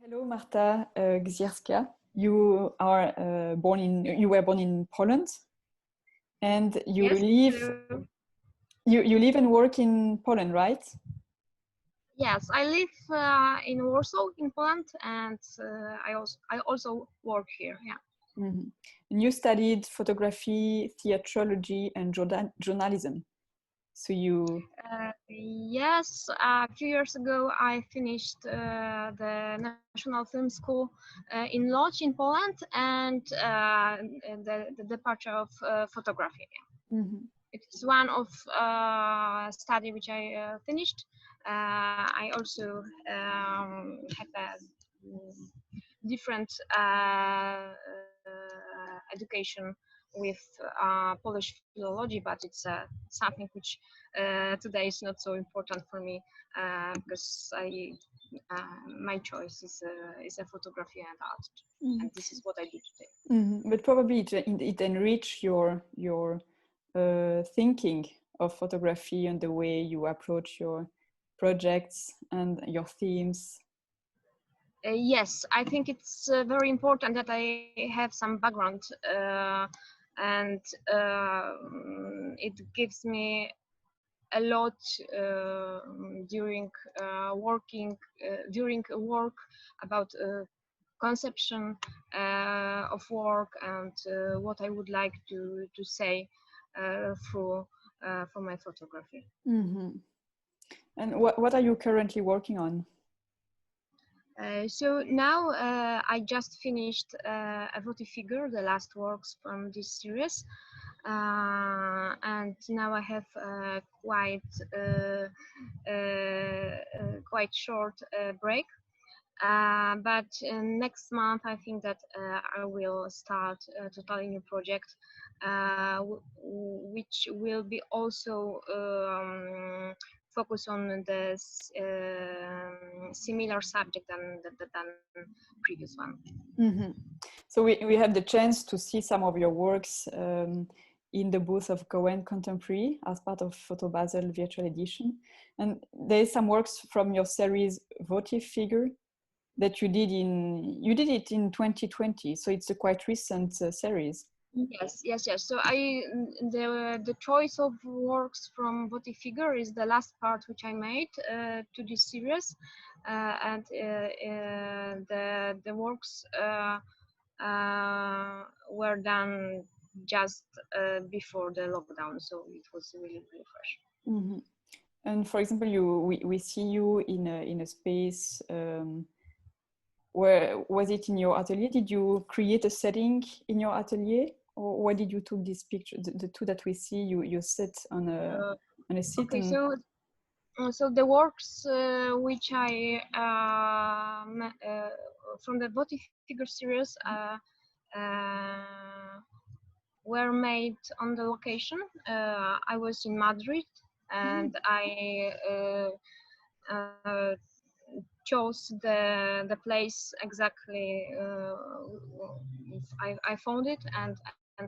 Hello, Marta Zgierska. You were born in Poland, and Yes. you live and work in Poland, right? Yes, I live in Warsaw, in Poland, and I also work here. Yeah. Mm-hmm. And you studied photography, theatrology, and journalism. So you. Yes, a few years ago I finished the National Film School in Lodz in Poland, and the departure of photography. Mm-hmm. It is one of study which I finished. I also have a different education with Polish philology, but it's something which today is not so important for me because my choice is a photography and art, Mm-hmm. and this is what I do today. Mm-hmm. But probably it enriched your thinking of photography and the way you approach your projects and your themes. Yes, I think it's very important that I have some background, and it gives me a lot during during work about conception of work and what I would like to say through for my photography. Mm-hmm. And what are you currently working on? So now I just finished a votive figure, the last works from this series, and now I have quite short break. But next month I think that I will start a totally new project, which will be also focus on this similar subject than previous one. Mm-hmm. So we had the chance to see some of your works in the booth of Goen Contemporary as part of Photo Basel virtual edition. And there is some works from your series Votive Figure that you did it in 2020. So it's a quite recent series. Yes. So the choice of works from votive figure is the last part which I made to this series, and the works were done just before the lockdown, so it was really fresh. Mm-hmm. And for example, we see you in a space. Where was it in your atelier? Did you create a setting in your atelier, or why did you took this picture? The two that we see, you sit on a seat. Okay, and... so the works which I from the votive figure series were made on the location. I was in Madrid, and I chose the place exactly. I found it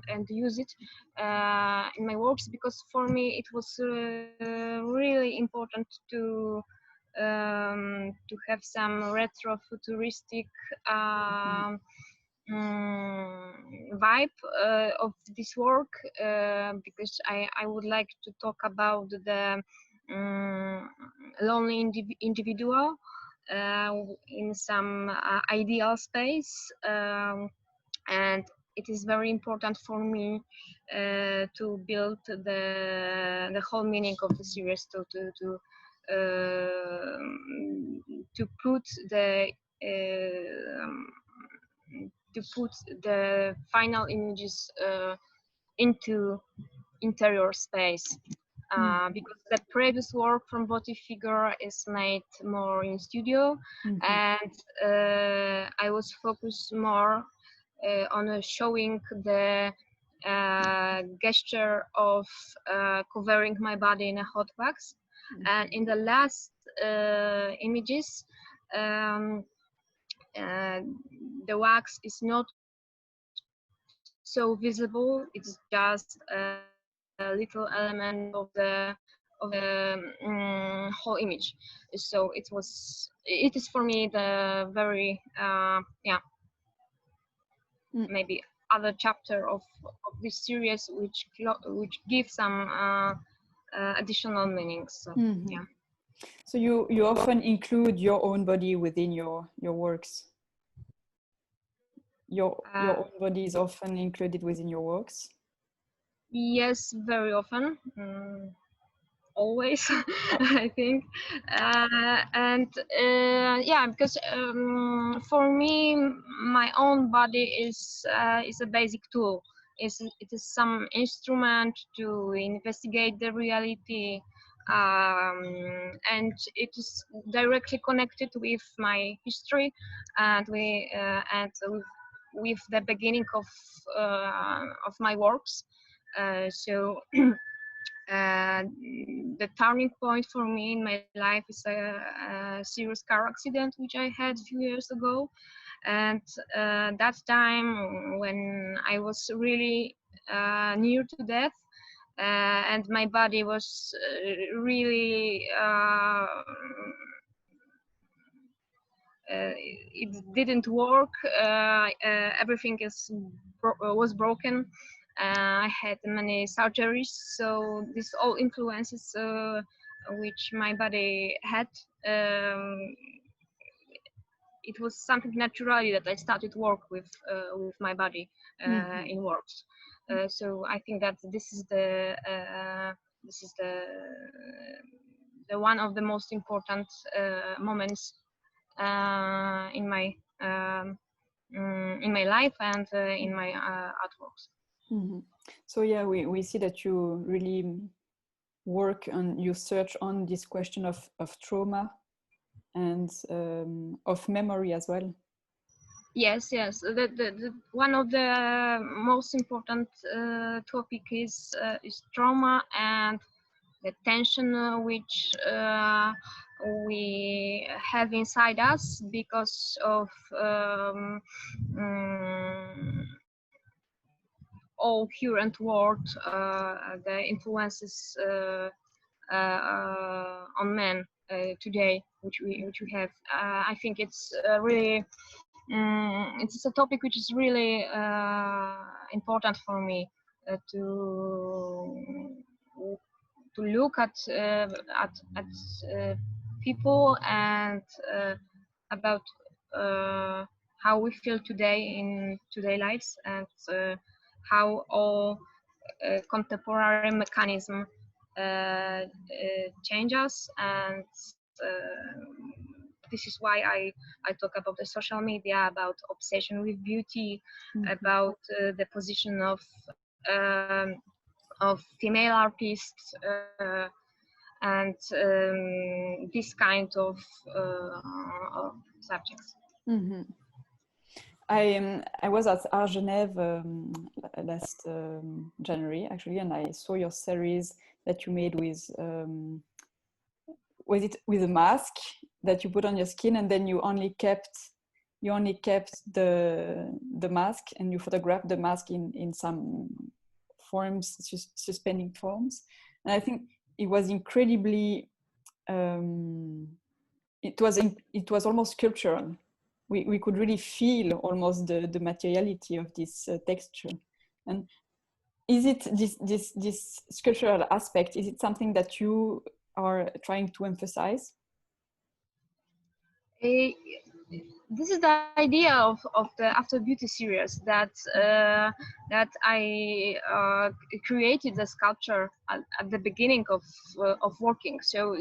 and use it in my works, because for me it was really important to have some retro futuristic vibe of this work, because I would like to talk about the lonely individual in some ideal space, and it is very important for me to build the whole meaning of the series, to put the final images into interior space, because the previous work from votive figure is made more in studio, and I was focused more on showing the gesture of covering my body in a hot wax. And in the last images, the wax is not so visible. It's just a little element of the whole image. So it is for me the very maybe other chapter of this series which gives some additional meanings. So, yeah. So you often include your own body within your works. Your own body is often included within your works. Yes, very often. Always, I think, and yeah, because for me, my own body is a basic tool. It is some instrument to investigate the reality, and it is directly connected with my history and with the beginning of my works. So. The turning point for me in my life is a serious car accident which I had a few years ago, and that time when I was really near to death, and my body was really it didn't work. Everything was broken. I had many surgeries, so this all influences which my body had. It was something naturally that I started work with my body in works. So I think that this is the one of the most important moments in my life and in my artworks. So yeah, we see that you really work on, you search on this question of trauma and of memory as well. Yes. The one of the most important topic is trauma and the tension which we have inside us because of all current world, the influences on men today, which we have. I think it's really it's a topic which is really important for me to look at people and about how we feel today in today lives, and how all contemporary mechanism change us, and this is why I talk about the social media, about obsession with beauty, about the position of female artists, and this kind of subjects. I was at Art Genève last January actually, and I saw your series that you made with was it with a mask that you put on your skin, and then you only kept the mask, and you photographed the mask in some forms, suspending forms. And I think it was incredibly it was almost sculptural. We could really feel almost the materiality of this texture. And is it this sculptural aspect, is it something that you are trying to emphasize? This is the idea of the After Beauty series, that I created the sculpture at the beginning of working. So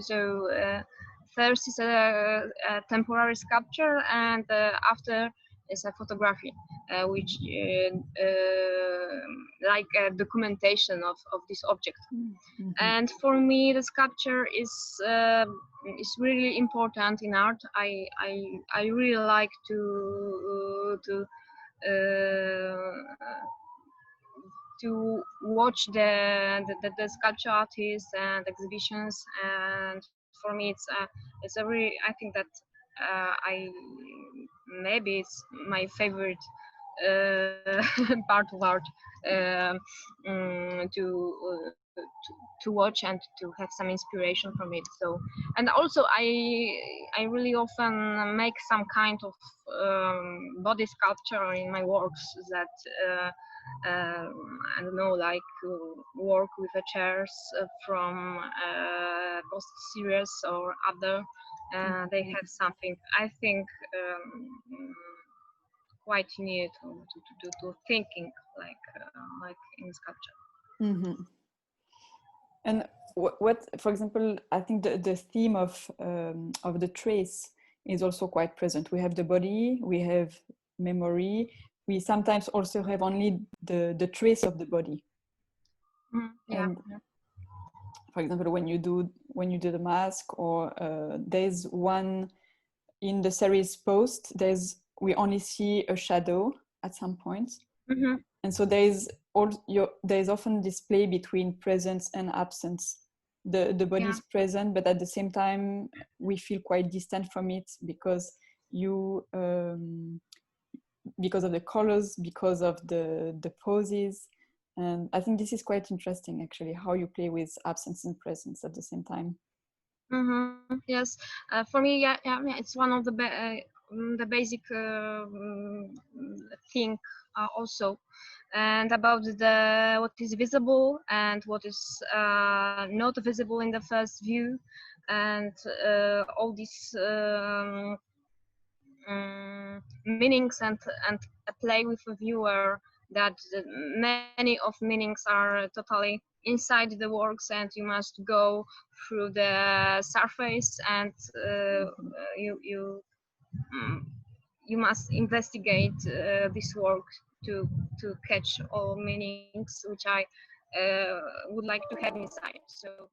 first is a temporary sculpture, and after is a photography, which like a documentation of this object. And for me, the sculpture is really important in art. I really like to watch the sculpture artists and exhibitions, and for me it's a really, I think that maybe it's my favorite part of art, to watch and to have some inspiration from it. So, and also I really often make some kind of body sculpture in my works that I don't know, like work with the chairs from post series or other. They have something I think quite near to thinking like in sculpture. Mm-hmm. And what, for example, I think the theme of the trace is also quite present. We have the body, we have memory. We sometimes also have only the trace of the body. Yeah. And for example, when you do the mask, or there's one in the series post, we only see a shadow at some point. Mm-hmm. And so there's often display between presence and absence. The body is present, but at the same time we feel quite distant from it because because of the colors, because of the poses. And I think this is quite interesting, actually, how you play with absence and presence at the same time. Mm-hmm. Yes, for me, it's one of the basic thing also, and about what is visible and what is not visible in the first view, and all these meanings and play with the viewer, that many of meanings are totally inside the works and you must go through the surface, and you must investigate this work to catch all meanings which I would like to have inside. So